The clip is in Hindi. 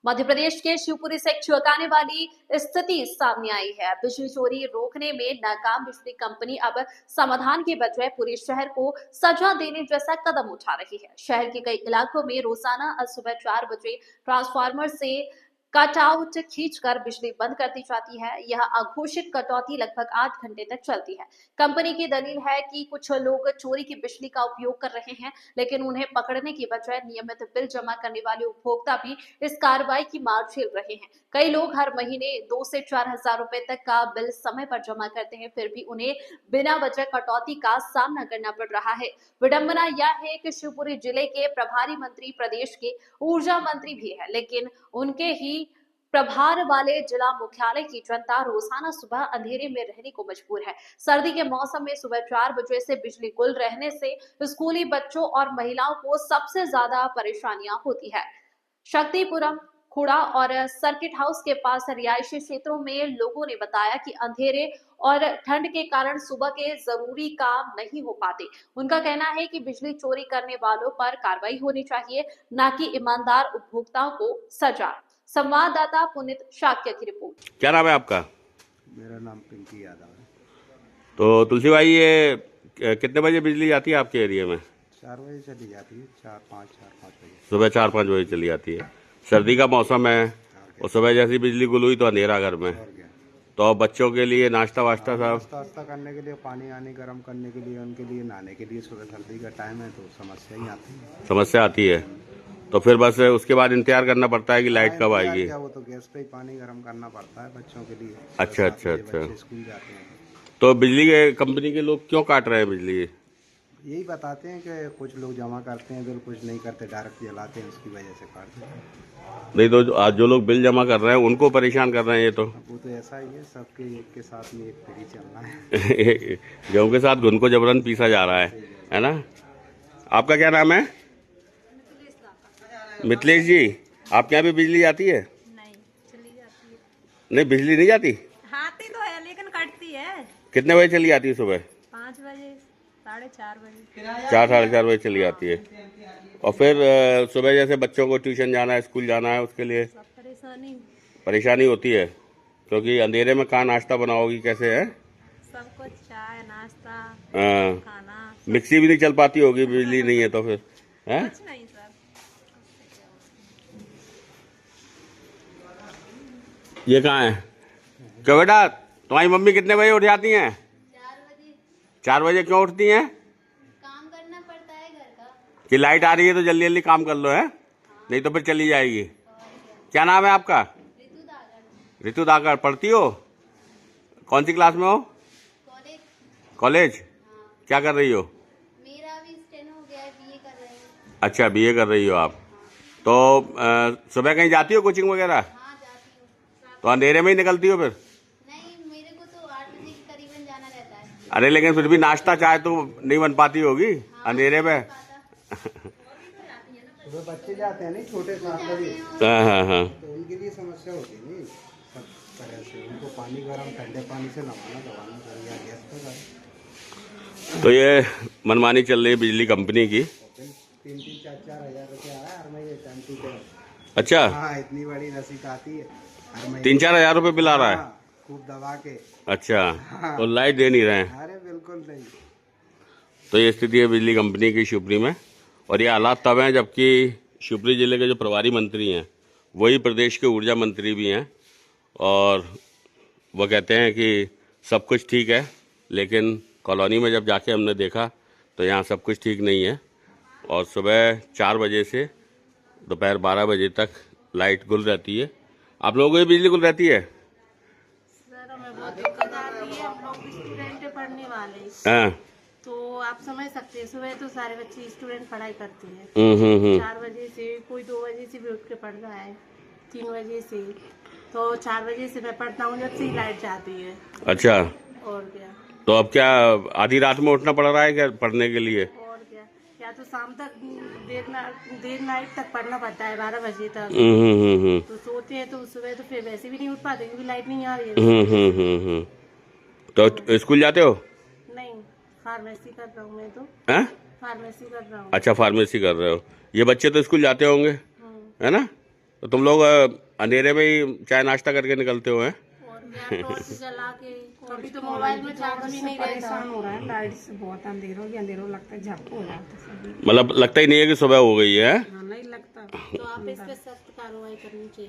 मध्य प्रदेश के शिवपुरी से एक चौंकाने वाली स्थिति सामने आई है। बिजली चोरी रोकने में नाकाम बिजली कंपनी अब समाधान के बजाय पूरे शहर को सजा देने जैसा कदम उठा रही है। शहर के कई इलाकों में रोजाना सुबह 4 बजे ट्रांसफार्मर से कटआउट खींचकर बिजली बंद कर दी जाती है। यह अघोषित कटौती लगभग 8 घंटे तक चलती है। कंपनी की दलील है कि कुछ लोग चोरी की बिजली का उपयोग कर रहे हैं, लेकिन उन्हें पकड़ने की बजाय नियमित बिल जमा करने वाले उपभोक्ता भी इस कार्रवाई की मार झेल रहे हैं। कई लोग हर महीने 2 से 4 हजार रुपए तक का बिल समय पर जमा करते हैं, फिर भी उन्हें बिना वजह कटौती का सामना करना पड़ रहा है। विडंबना यह है कि शिवपुरी जिले के प्रभारी मंत्री प्रदेश के ऊर्जा मंत्री भी है, लेकिन उनके ही प्रभार वाले जिला मुख्यालय की जनता रोजाना सुबह अंधेरे में रहने को मजबूर है। सर्दी के मौसम में सुबह 4 बजे से बिजली गुल रहने से स्कूली बच्चों और महिलाओं को सबसे ज्यादा परेशानियां होती है। शक्तिपुरम, खुड़ा और सर्किट हाउस के पास रिहायशी क्षेत्रों में लोगों ने बताया कि अंधेरे और ठंड के कारण सुबह के जरूरी काम नहीं हो पाते। उनका कहना है कि बिजली चोरी करने वालों पर कार्रवाई होनी चाहिए, न कि ईमानदार उपभोक्ताओं को सजा। संवाददाता पुनीत शाक्य की रिपोर्ट। क्या नाम है आपका? मेरा नाम पिंकी यादव है। तो तुलसी भाई, ये कितने बजे बिजली आती है आपके एरिया में? 4 बजे चली जाती है, 4-5 बजे। सुबह 4-5 बजे चली जाती है। सर्दी का मौसम है और सुबह जैसी बिजली गुल हुई तो अंधेरा घर में। और क्या? तो बच्चों के लिए नाश्ता वाश्ता सब? नाश्ता वास्ता करने के लिए, पानी आनी गर्म करने के लिए, उनके लिए नहाने के लिए सुबह सर्दी का टाइम है तो समस्या ही आती है। समस्या आती है तो फिर बस उसके बाद इंतजार करना पड़ता है कि लाइट कब आएगी। क्या, वो तो गैस पे ही पानी गर्म करना पड़ता है बच्चों के लिए। अच्छा अच्छा अच्छा। बच्चे स्कूल जाते हैं तो बिजली के कंपनी के लोग क्यों काट रहे हैं बिजली? यही बताते हैं कि कुछ लोग जमा करते हैं बिल, कुछ नहीं करते, डायरेक्ट जलाते हैं, उसकी वजह से काटते हैं। नहीं तो आज जो लोग बिल जमा कर रहे हैं उनको परेशान कर रहे हैं ये तो। वो तो ऐसा ही है, सबके एक के साथ में एक फ्री चलना है। गेहूं के साथ घुन को जबरन पीसा जा रहा है ना? आपका क्या नाम है? मिथिलेश जी, आपके यहाँ भी बिजली आती है? नहीं, चली जाती है। नहीं, बिजली नहीं जाती? आती तो है लेकिन कटती है। कितने बजे चली आती है सुबह? 5 बजे, 4:30 बजे। 4-4:30 बजे चली आती है। और फिर सुबह जैसे बच्चों को ट्यूशन जाना है, स्कूल जाना है, उसके लिए सब परेशानी होती है, क्योंकि अंधेरे में कहाँ नाश्ता बनाओगी, कैसे है? सब कुछ, चाय नाश्ता खाना, मिक्सी भी नहीं चल पाती होगी बिजली नहीं है तो फिर है? कुछ नहीं सर। ये कहाँ है? क्यों बेटा, तुम्हारी मम्मी कितने बजे उठ जाती हैं? 4 बजे। 4 बजे क्यों उठती हैं? काम करना पड़ता है घर का। कि लाइट आ रही है तो जल्दी जल्दी काम कर लो, है? नहीं तो फिर चली जाएगी। क्या नाम है आपका? ऋतु दागड़। ऋतु दागड़। पढ़ती हो? कौन सी क्लास में हो? कॉलेज। कॉलेज? हाँ। क्या कर रही हो? मेरा अभी स्टेनो हो गया है, बीए कर रही हूँ। अच्छा, बीए कर रही हो आप। तो सुबह कहीं जाती हो कोचिंग वगैरह? हाँ, जाती हूँ। तो अंधेरे में ही निकलती हो फिर? नहीं, मेरे को तो 8 बजे के करीबन जाना रहता है। अरे लेकिन फिर भी नाश्ता चाय तो नहीं बन पाती होगी अंधेरे में? सुबह बच्चे जाते हैं नहीं, छोटे 7 बजे, हाँ। तो उनके लिए समस्या होती है नहीं सब तरह से। उनको पानी गर्म ठंडे पानी से नहाना धोना चाहिए, गैस पे करें। तो ये मनमानी चल रही है बिजली कंपनी की। 3-4 हजार रुपये आया हर महीने टंकी पे। अच्छा, हाँ, इतनी बड़ी रसीद आती है हर महीने। 3-4 हजार रुपये बिल आ रहा है? हाँ, खूब दबा के। अच्छा, हाँ। और लाइट दे नहीं रहे हैं? अरे बिल्कुल नहीं। तो ये स्थिति है बिजली कंपनी की शिवपुरी में। और ये हालात तब हैं जबकि शिवपुरी जिले के जो प्रभारी मंत्री हैं वही प्रदेश के ऊर्जा मंत्री भी हैं, और वो कहते हैं कि सब कुछ ठीक है, लेकिन कॉलोनी में जब जाके हमने देखा तो यहाँ सब कुछ ठीक नहीं है। और सुबह 4 बजे से दोपहर 12 बजे तक लाइट गुल रहती है। आप लोगों को ये बिजली गुल रहती है? सर हमें बहुत दिक्कत आती है, हम लोग स्टूडेंट है, पढ़ने वाले। हाँ। तो आप समझ सकते हैं, सुबह तो सारे बच्चे स्टूडेंट पढ़ाई करते हैं। 4 बजे से, कोई 2 बजे से भी उठ के पढ़ रहा है, 3 बजे से। तो 4 बजे से मैं पढ़ता हूँ जब से लाइट जाती है। अच्छा, और क्या? तो अब क्या आधी रात में उठना पड़ रहा है क्या पढ़ने के लिए? और क्या, या तो शाम तक देर नाइट तक पढ़ना पड़ता है, 12 बजे तक। तो सोते हैं तो सुबह तो फिर वैसे भी नहीं उठ पाते क्योंकि लाइट नहीं आ रही है। तो स्कूल जाते हो? नहीं, फार्मेसी कर रहा हूँ मैं तो। हैं? फार्मेसी कर रहा हूँ। अच्छा, फार्मेसी कर रहे हो। ये बच्चे तो स्कूल जाते होंगे, है ना? तो तुम लोग अंधेरे में ही चाय नाश्ता करके निकलते हो हैं? और या टॉर्च जला के, कभी तो मोबाइल में चार्ज भी नहीं रहता। परेशान हो रहा है, लाइट से बहुत अंधेरों की अंधेरों लगता है, झपको हो जाता है सभी। मतलब लगता ही नहीं है कि सुबह हो गई है। हाँ, नहीं लगता। तो आप इस पे सख्त कार्रवाई करनी चाहिए।